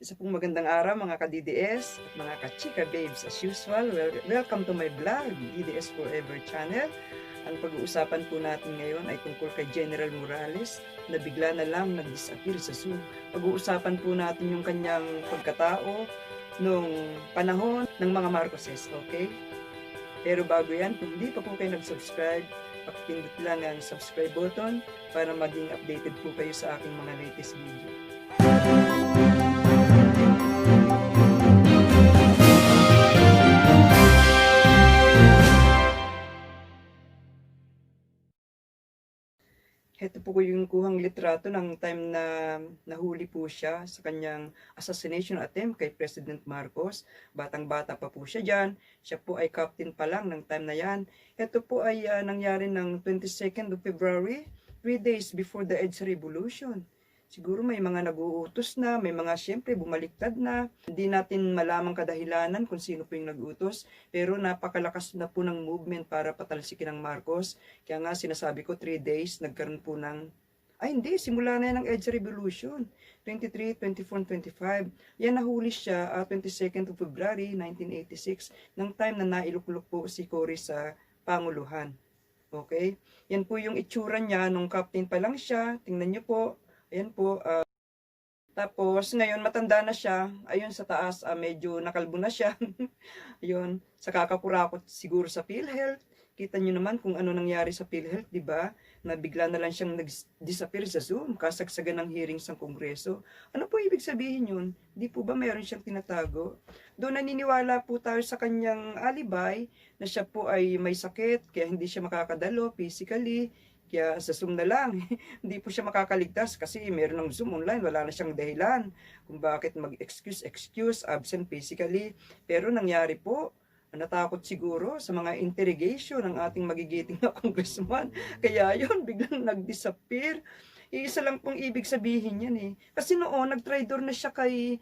Isa pong magandang araw mga ka-DDS at mga ka-chika babes. As usual, welcome to my vlog, DDS Forever Channel. Ang pag-uusapan po natin ngayon ay tungkol kay General Morales na bigla na lang nag-disappear sa Zoom. Pag-uusapan po natin yung kanyang pagkatao nung panahon ng mga Marcoses, okay? Pero bago yan, kung hindi pa po kayo nag-subscribe, pakipindot lang ang subscribe button para maging updated po kayo sa aking mga latest video. Ito po yung kuhang litrato ng time na nahuli po siya sa kanyang assassination attempt kay President Marcos. Batang-bata pa po siya dyan. Siya po ay captain pa lang ng time na yan. Ito po ay nangyari ng 22nd of February, 3 days before the EDSA Revolution. Siguro may mga nag-uutos na, may mga siyempre bumaliktad na. Hindi natin malamang kadahilanan kung sino po yung nag-utos. Pero napakalakas na po ng movement para patalsikin ang Marcos. Kaya nga sinasabi ko 3 days, nagkaroon po ng... Ay hindi, simula na yan ang EDSA Revolution. 23, 24, 25. Yan nahuli siya 22nd of February 1986 ng time na nailuklok po si Cory sa Panguluhan. Okay? Yan po yung itsura niya nung captain pa lang siya. Tingnan niyo po. Ayan po. Tapos, ngayon, matanda na siya. Ayun, sa taas, medyo nakalbo na siya. Ayun, sa kakakurakot siguro sa PhilHealth. Kita nyo naman kung ano nangyari sa PhilHealth, di ba? Na bigla na lang siyang nag-disappear sa Zoom, kasagsagan ng hearings ng Kongreso. Ano po ibig sabihin yun? Di po ba mayroon siyang tinatago? Doon naniniwala po tayo sa kanyang alibay na siya po ay may sakit, kaya hindi siya makakadalo physically. Kaya sa Zoom na lang, hindi po siya makakaligtas kasi meron ng Zoom online, wala na siyang dahilan kung bakit mag-excuse, absent physically. Pero nangyari po, natakot siguro sa mga interrogation ng ating magigiting na congressman. Kaya yun, biglang nag-disappear. Iisa lang pong ibig sabihin yan eh. Kasi noon, nag-traitor na siya kay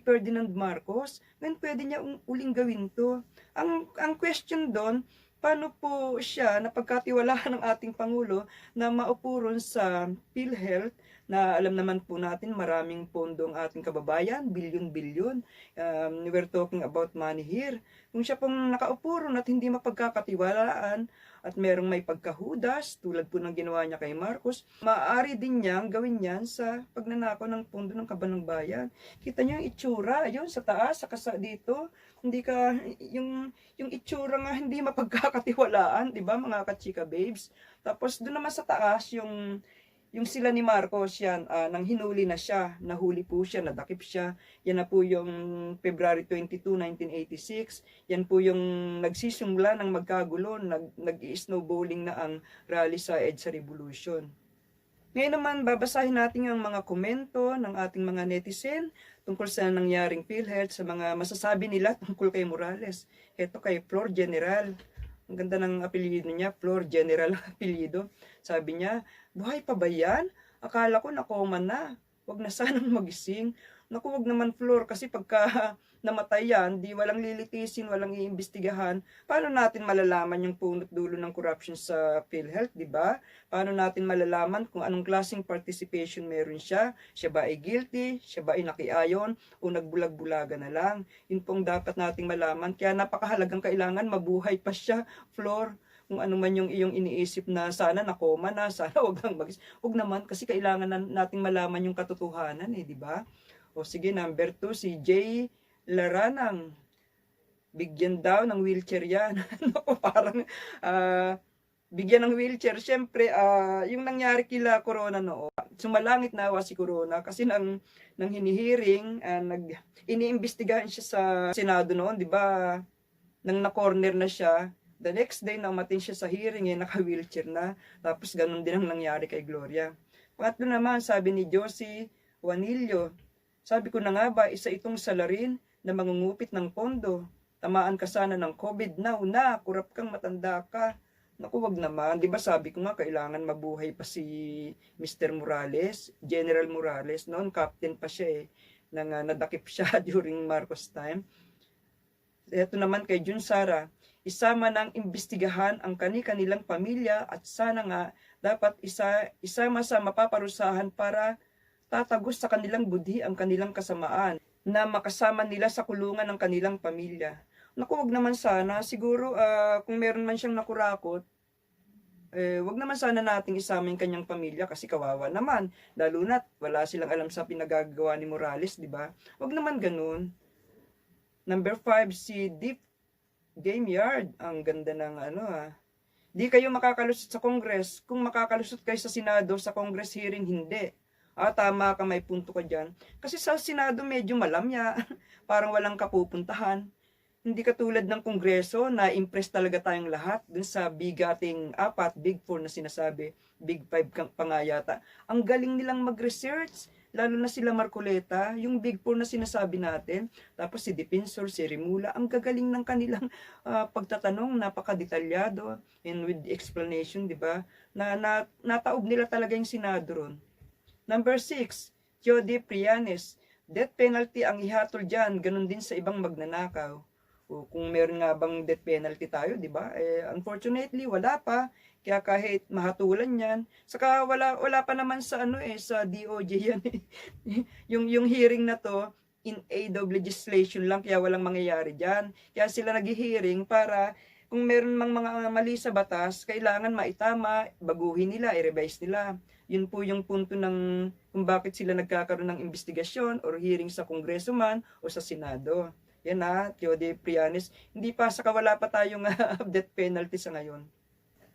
Ferdinand Marcos. Ngayon pwede niya uling gawin to. Ang question doon, paano po siya napagkatiwalaan ng ating Pangulo na maupo ron sa PhilHealth na alam naman po natin maraming pondo ang ating kababayan, bilyon-bilyon. We're talking about money here. Kung siya pong nakaupo ron at hindi mapagkakatiwalaan at merong may pagkahudas tulad po ng ginawa niya kay Marcos, maaari din niyang gawin yan sa pagnanakaw ng pondo ng kaban ng bayan. Kita niyo yung itsura, yun sa taas, saka dito, hindi ka, yung itsura nga hindi mapagkakatiwalaan, di ba mga kachika babes? Tapos doon naman sa taas, yung sila ni Marcos yan, nang hinuli na siya, nahuli po siya, nadakip siya. Yan na po yung February 22, 1986. Yan po yung nagsisimula ng magkagulo, nag-snowballing na ang rally sa EDSA Revolution. Ngayon naman, babasahin natin ang mga komento ng ating mga netizen tungkol sa nangyaring PhilHealth, sa mga masasabi nila tungkol kay Morales. Ito kay Flor General. Ang ganda ng apelyido niya, Flor General apelyido. Sabi niya, buhay pa ba yan? Akala ko nakoma na. Huwag na sanang magising. Naku, wag naman Flor, kasi pagka namatay yan, di walang lilitisin, walang iimbestigahan. Paano natin malalaman yung punot dulo ng corruption sa PhilHealth, di ba? Paano natin malalaman kung anong klaseng participation meron siya? Siya ba ay guilty? Siya ba ay nakiayon? O nagbulag-bulaga na lang? Yun pong dapat nating malaman. Kaya napakahalagang kailangan mabuhay pa siya, Flor. Kung ano man yung iyong iniisip na sana nakoma na, sana wag lang wag naman, kasi kailangan nating malaman yung katotohanan eh, di ba? O sige, number 2, si Jay Laranang. Bigyan daw ng wheelchair yan. Naku, parang bigyan ng wheelchair. Siyempre, yung nangyari kila Corona noon, sumalangit nawa si Corona kasi nang hinihiring, iniimbestigahan siya sa Senado noon, di ba? Nang na-corner na siya, the next day na umating siya sa hearing, naka-wheelchair na. Tapos ganun din ang nangyari kay Gloria. Pangatlo naman, sabi ni Josie Juanillo, sabi ko na nga ba, isa itong salarin na mangungupit ng pondo. Tamaan ka sana ng COVID now na, kurap kang, matanda ka. Naku, wag naman. Di ba sabi ko nga, kailangan mabuhay pa si Mr. Morales, General Morales. Noon, captain pa siya eh, nang nadakip siya during Marcos time. Ito naman kay Jun Sara, isama ng imbestigahan ang kanilang pamilya at sana nga dapat isama sa mapaparusahan para tatagos sa kanilang budhi ang kanilang kasamaan na makasama nila sa kulungan ng kanilang pamilya. Naku, wag naman sana. Siguro, kung meron man siyang nakurakot, wag naman sana nating isama yung kanyang pamilya kasi kawawa naman. Lalo na't wala silang alam sa pinagagawa ni Morales, di ba? Wag naman ganun. Number 5, si Deep Game Yard. Ang ganda ng Di kayo makakalusot sa Congress. Kung makakalusot kayo sa Senado, sa Congress hearing, hindi. Tama ka, may punto ka dyan. Kasi sa Senado medyo malamya. Parang walang kapupuntahan. Hindi katulad ng Kongreso na impress talaga tayong lahat dun sa bigating 4, Big 4 na sinasabi. Big 5 pa nga yata. Ang galing nilang mag-research. Lalo na sila Marcoleta, yung Big 4 na sinasabi natin. Tapos si Defensor, si Rimula, ang gagaling ng kanilang pagtatanong, napakadetalyado and with explanation, di ba? Nataob nila talaga yung Senado ron. Number 6, Jody Prianes. Death penalty ang ihatol dyan, ganun din sa ibang magnanakaw. Kung meron nga bang death penalty tayo, di ba? Unfortunately, wala pa. Kaya kahit mahatulan yan, saka wala pa naman sa sa DOJ yan. yung hearing na to, in aid of legislation lang, kaya walang mangyayari diyan. Kaya sila naghi-hearing para kung meron mang mga mali sa batas, kailangan maitama, baguhin nila, i-revise nila. Yun po yung punto ng kung bakit sila nagkakaroon ng investigasyon or hearing sa Kongreso man o sa Senado. Yan Teode Prianes, hindi pa saka wala pa tayong death penalty sa ngayon.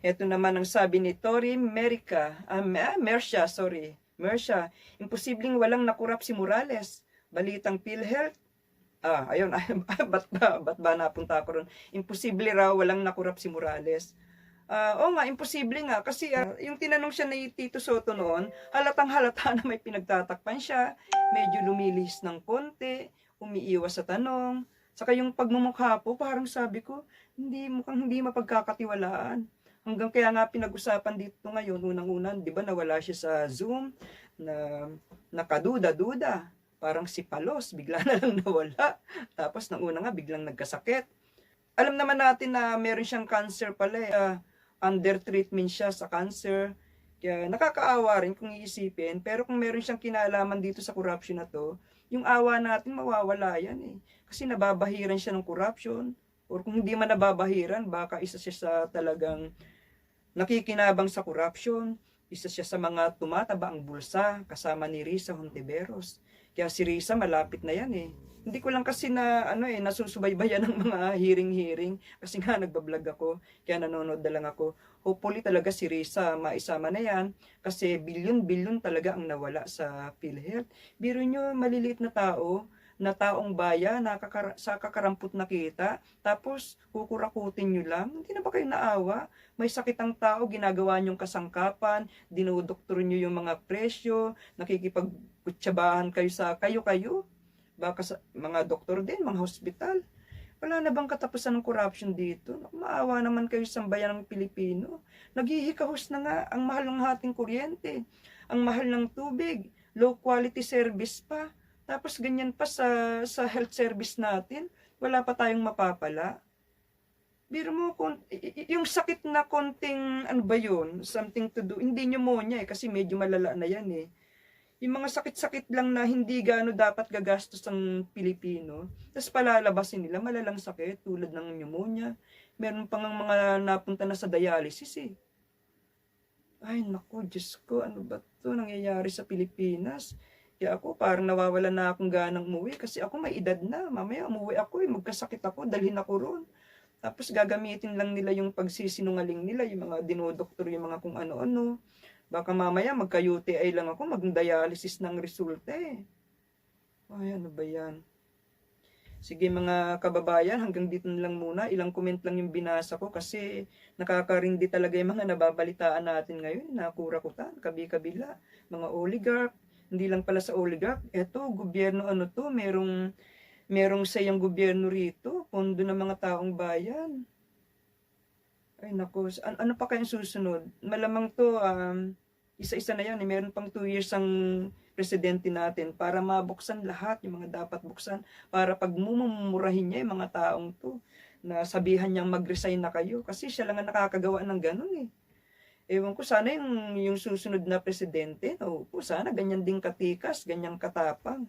Ito naman ang sabi ni Tori Mercia, imposibleng walang nakurap si Morales. Balitang PhilHealth. Ayun, ba't ba napunta ako ron? Imposible raw walang nakurap si Morales. Oo nga, imposible nga. Kasi yung tinanong siya ni Tito Soto noon, halatang halata na may pinagtatakpan siya. Medyo lumilihis ng konti, umiiwas sa tanong. Saka yung pagmumukha po, parang sabi ko, mukhang hindi mapagkakatiwalaan. Hanggang kaya nga pinag-usapan dito ngayon, unang-unan, di ba nawala siya sa Zoom, na nakaduda-duda. Parang si Palos, bigla na lang nawala. Tapos nang una nga, biglang nagkasakit. Alam naman natin na meron siyang cancer pala. Under treatment siya sa cancer. Kaya nakakaawa rin kung iisipin. Pero kung meron siyang kinalaman dito sa corruption na to, yung awa natin mawawala yan Kasi nababahiran siya ng corruption. Or kung hindi man nababahiran, baka isa siya sa talagang nakikinabang sa corruption. Isa siya sa mga tumataba ang bulsa kasama ni Risa Hontiveros. Kaya si Risa malapit na yan Hindi ko lang kasi nasusubaybayan ng mga hearing kasi nga nagbablog ako, kaya nanonood na lang ako. Hopefully talaga si Risa maisama na yan kasi bilyon-bilyon talaga ang nawala sa PhilHealth. Biro nyo, maliliit na taong bayan, sa kakarampot na kita, tapos kukurakutin nyo lang, hindi na ba kayo naawa? May sakit ang tao, ginagawa nyong kasangkapan, dinudoktor nyo yung mga presyo, nakikipagkutsabahan kayo sa kayo-kayo, baka sa mga doktor din, mga hospital. Wala na bang katapusan ng corruption dito? Maawa naman kayo sa bayan ng Pilipino. Naghihikahos na nga, ang mahal ng ating kuryente, ang mahal ng tubig, low quality service pa. Tapos ganyan pa sa health service natin, wala pa tayong mapapala. Biro mo, yung sakit na konting, something to do, hindi pneumonia kasi medyo malala na yan Yung mga sakit-sakit lang na hindi gaano dapat gagastos ng Pilipino, tapos palalabasin nila, malalang sakit, tulad ng pneumonia. Meron pang mga napunta na sa dialysis Ay, naku, Diyos ko, ano ba to nangyayari sa Pilipinas? Kaya ako parang nawawalan na akong ganang umuwi kasi ako may edad na. Mamaya umuwi ako magkasakit ako, dalhin ako roon. Tapos gagamitin lang nila yung pagsisinungaling nila, yung mga dinodoktor, yung mga kung ano-ano. Baka mamaya magka-UTI lang ako, mag-dialysis ng resulta Ay, ano ba yan? Sige mga kababayan, hanggang dito lang muna. Ilang comment lang yung binasa ko kasi nakakarindi talaga yung mga nababalitaan natin ngayon. Nakurakutan, kabi-kabila, mga oligarch. Hindi lang pala sa oligarch, eto, gobyerno merong sayang gobyerno rito, pondo ng mga taong bayan. Ay naku, ano pa kayang susunod? Malamang to, isa-isa na yan, meron pang 2 years ang presidente natin para mabuksan lahat, yung mga dapat buksan, para pag mumurahin niya yung mga taong to, na sabihan niyang mag-resign na kayo, kasi siya lang ang nakakagawa ng ganun Ewan ko, sana yung susunod na presidente, no, po, sana ganyan din katikas, ganyang katapang.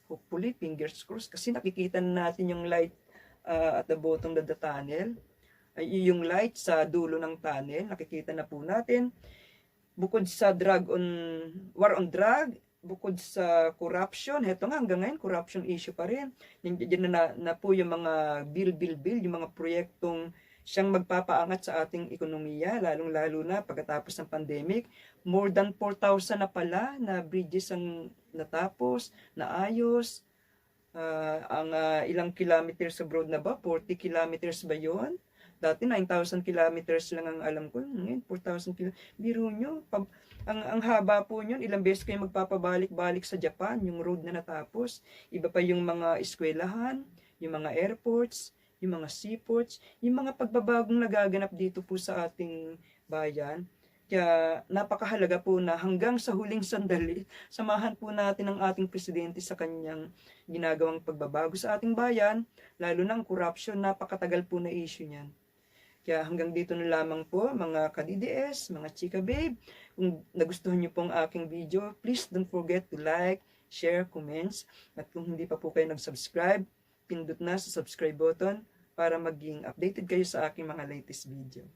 Hopefully, fingers crossed, kasi nakikita na natin yung light at the bottom of the tunnel. Yung light sa dulo ng tunnel, nakikita na po natin. Bukod sa war on drug, bukod sa corruption, heto nga hanggang ngayon, corruption issue pa rin. Yan na po yung mga bill, yung mga proyektong siyang magpapaangat sa ating ekonomiya, lalong-lalo na pagkatapos ng pandemic. More than 4,000 na pala na bridges ang natapos, naayos. Ang ilang kilometers of road na ba? 40 kilometers ba yun? Dati 9,000 kilometers lang ang alam ko. Ngayon 4,000 kilometers. Biro nyo, ang haba po nyo, ilang beses kayo magpapabalik-balik sa Japan, yung road na natapos. Iba pa yung mga eskwelahan, yung mga airports, yung mga seaports, yung mga pagbabagong nagaganap dito po sa ating bayan. Kaya napakahalaga po na hanggang sa huling sandali, samahan po natin ang ating presidente sa kanyang ginagawang pagbabago sa ating bayan, lalo na ang corruption, napakatagal po na issue niyan. Kaya hanggang dito na lamang po mga ka-DDS, mga chika babe. Kung nagustuhan niyo pong aking video, please don't forget to like, share, comments. At kung hindi pa po kayo nag-subscribe, pindot na sa subscribe button para maging updated kayo sa aking mga latest video.